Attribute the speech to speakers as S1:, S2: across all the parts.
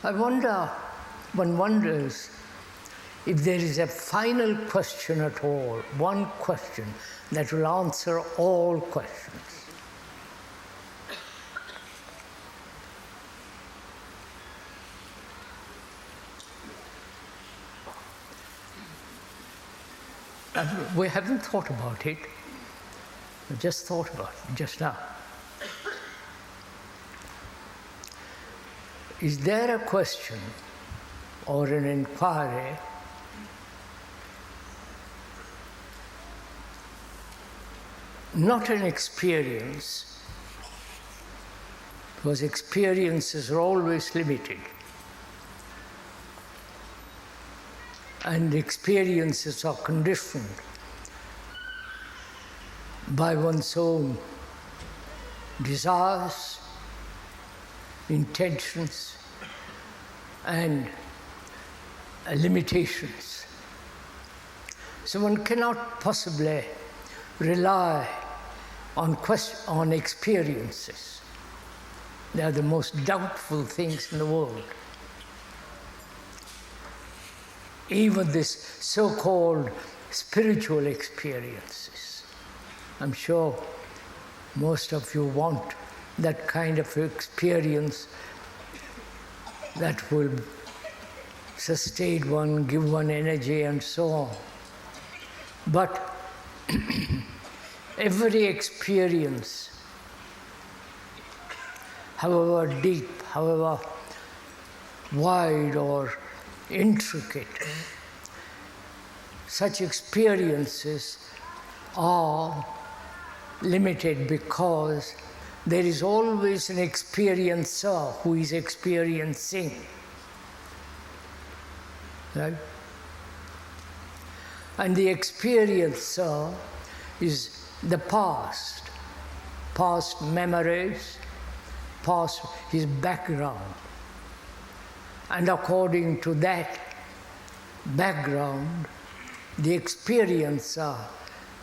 S1: One wonders if there is a final question at all, one question that will answer all questions. We haven't thought about it. We just thought about it just now. Is there a question or an inquiry not an experience, because experiences are always limited, and experiences are conditioned by one's own desires, intentions, and limitations. So one cannot possibly rely on experiences. They are the most doubtful things in the world. Even this so-called spiritual experiences. I'm sure most of you want that kind of experience that will sustain one, give one energy, and so on. But every experience, however deep, however wide or intricate, such experiences are limited because there is always an experiencer who is experiencing. Right? And the experiencer is the past memories, past his background. And according to that background, the experiencer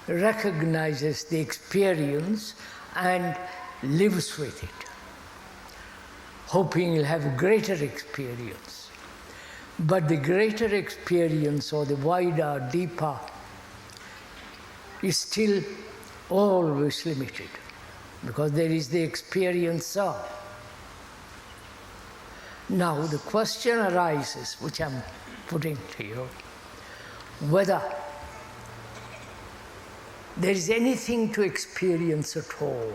S1: recognizes the experience and lives with it, hoping he'll have a greater experience. But the greater experience, or the wider, deeper, is still always limited, because there is the experiencer. Now the question arises, which I'm putting to you, whether there is anything to experience at all.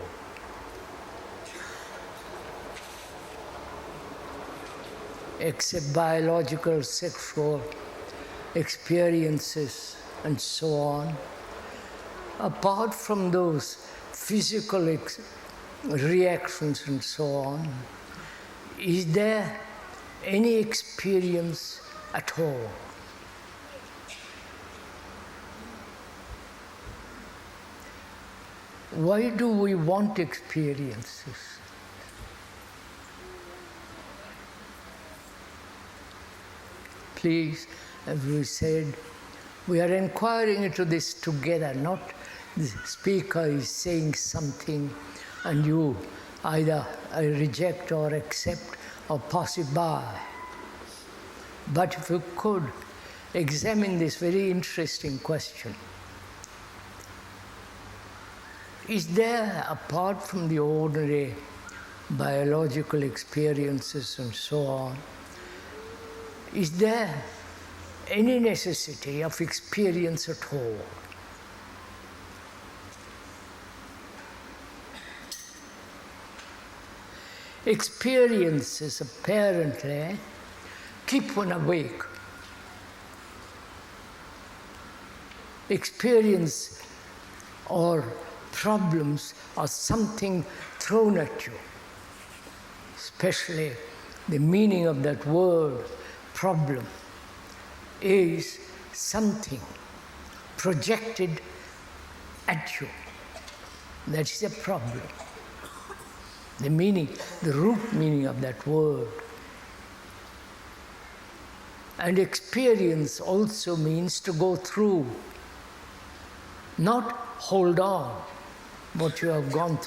S1: Except biological, sexual experiences and so on. Apart from those physical reactions and so on, is there any experience at all? Why do we want experiences? Please, as we said, we are inquiring into this together, not the speaker is saying something and you either reject or accept or pass it by. But if we could examine this very interesting question, is there, apart from the ordinary biological experiences and so on, is there any necessity of experience at all? Experiences apparently keep one awake. Experience or problems are something thrown at you, especially the meaning of that word, problem, is something projected at you. That is a problem. The meaning, the root meaning of that word. And experience also means to go through, not hold on what you have gone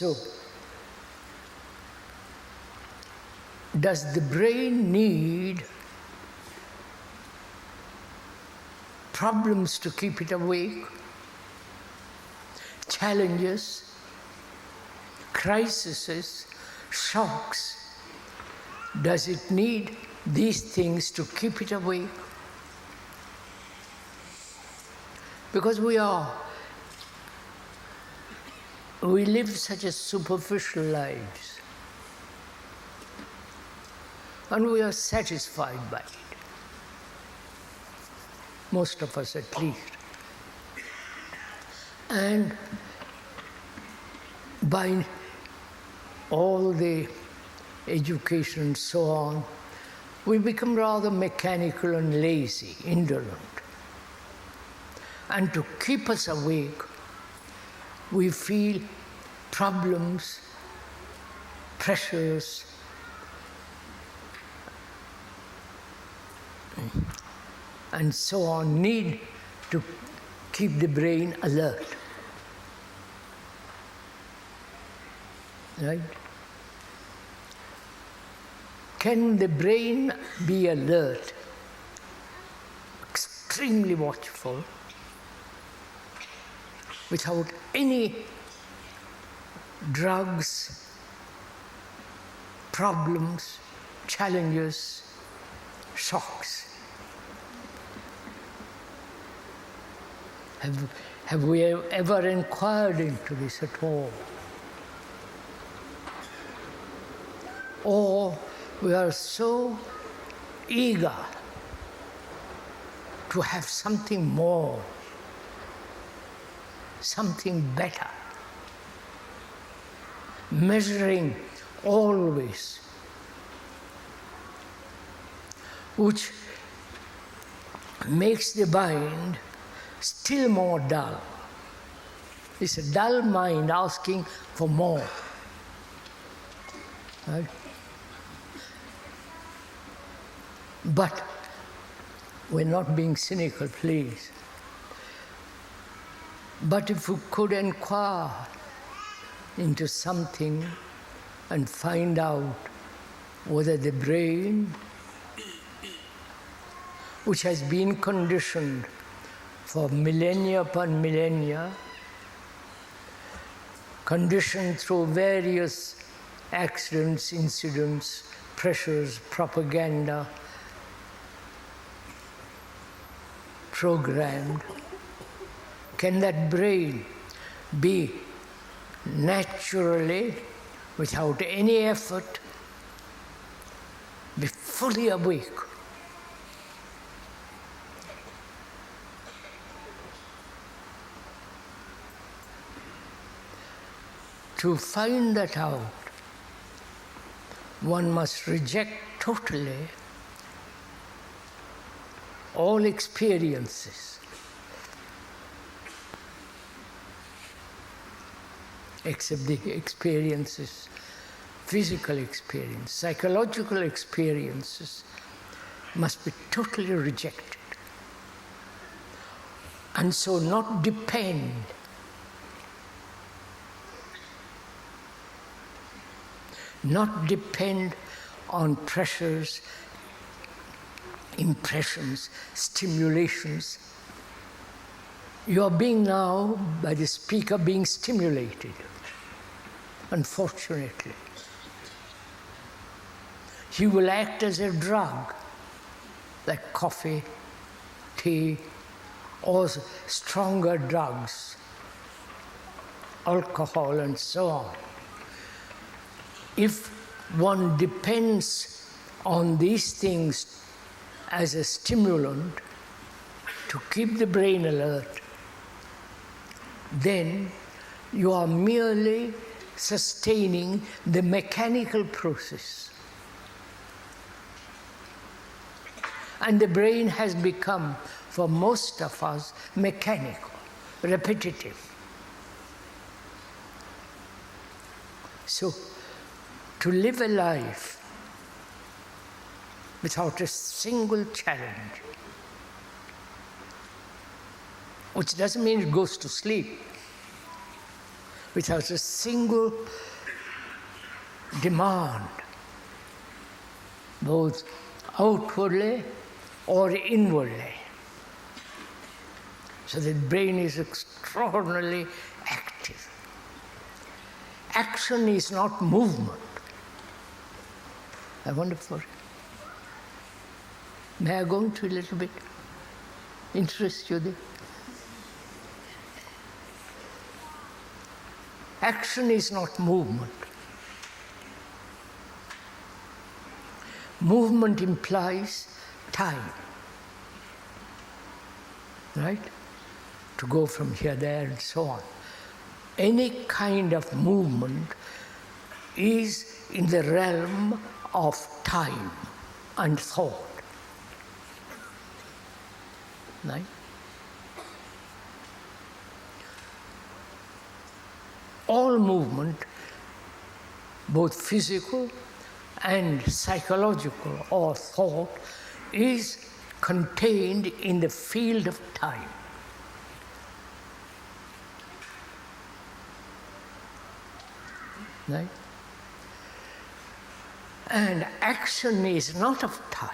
S1: So, does the brain need problems to keep it awake? Challenges, crises, shocks? Does it need these things to keep it awake? Because we live such a superficial lives, and we are satisfied by it. Most of us at least. And by all the education and so on, we become rather mechanical and lazy, indolent. And to keep us awake, we feel problems, pressures, and so on, need to keep the brain alert. Right? Can the brain be alert, extremely watchful, without any drugs, problems, challenges, shocks? Have we ever inquired into this at all? Or we are so eager to have something more, something better, measuring always, which makes the mind still more dull. It's a dull mind asking for more. Right? But we're not being cynical, please. But if we could inquire into something and find out whether the brain, which has been conditioned for millennia upon millennia, conditioned through various accidents, incidents, pressures, propaganda, programmed, can that brain be naturally, without any effort, be fully awake? To find that out, one must reject totally all experiences, except the experiences, physical experience, psychological experiences must be totally rejected. And so not depend on pressures, impressions, stimulations. You are being now, by the speaker, being stimulated, unfortunately. He will act as a drug, like coffee, tea, or stronger drugs, alcohol, and so on. If one depends on these things as a stimulant to keep the brain alert, then you are merely sustaining the mechanical process. And the brain has become, for most of us, mechanical, repetitive. So, to live a life without a single challenge, which doesn't mean it goes to sleep, without a single demand, both outwardly or inwardly. So the brain is extraordinarily active. Action is not movement. I wonder for it. May I go into a little bit? Interest you there? Action is not movement. Movement implies time, right? To go from here, there, and so on. Any kind of movement is in the realm of time and thought, right? All movement, both physical and psychological or thought, is contained in the field of time. Right? And action is not of time.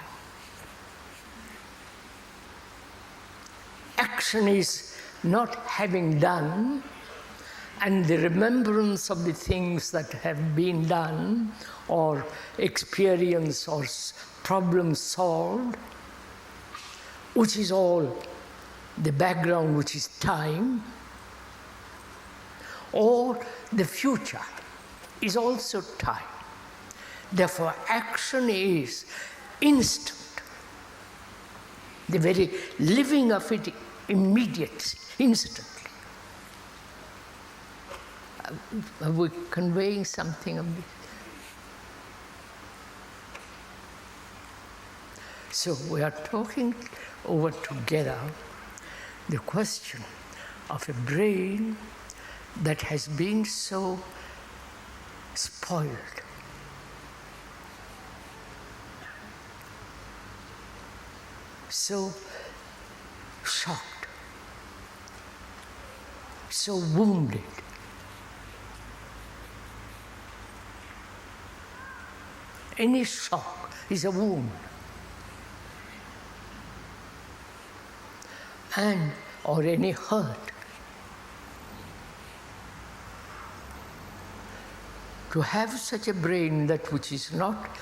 S1: Action is not having done, and the remembrance of the things that have been done, or experience, or problem solved, which is all the background, which is time, or the future is also time. Therefore, action is instant. The very living of it immediate, instantly. Are we conveying something of this? So we are talking over together the question of a brain that has been so spoiled, so shocked, so wounded. Any shock is a wound. And, or any hurt. To have such a brain that which is not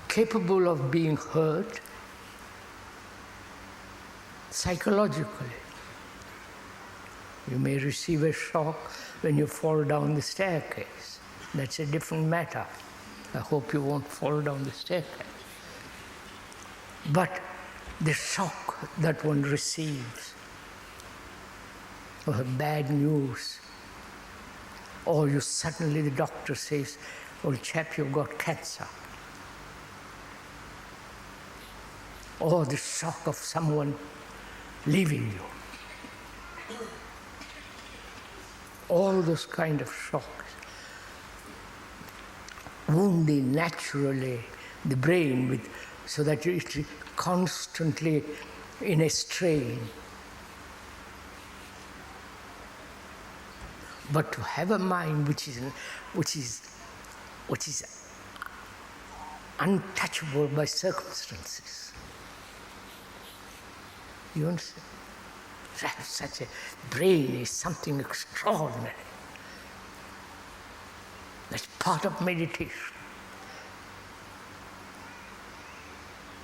S1: capable of being hurt psychologically. You may receive a shock when you fall down the staircase. That's a different matter. I hope you won't fall down the staircase. But the shock that one receives of bad news, or you suddenly, the doctor says, old chap, you've got cancer. Or the shock of someone leaving you. All those kind of shocks. Wounding naturally the brain with, so that it's constantly in a strain. But to have a mind which is untouchable by circumstances. You understand? Such a brain is something extraordinary. That's part of meditation.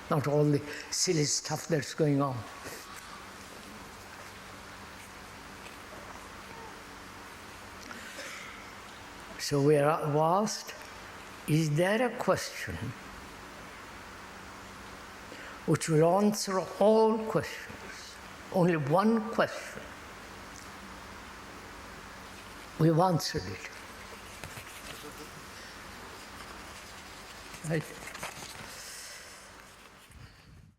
S1: Not all the silly stuff that's going on. So we are asked, is there a question which will answer all questions? Only one question. We've answered it. Right?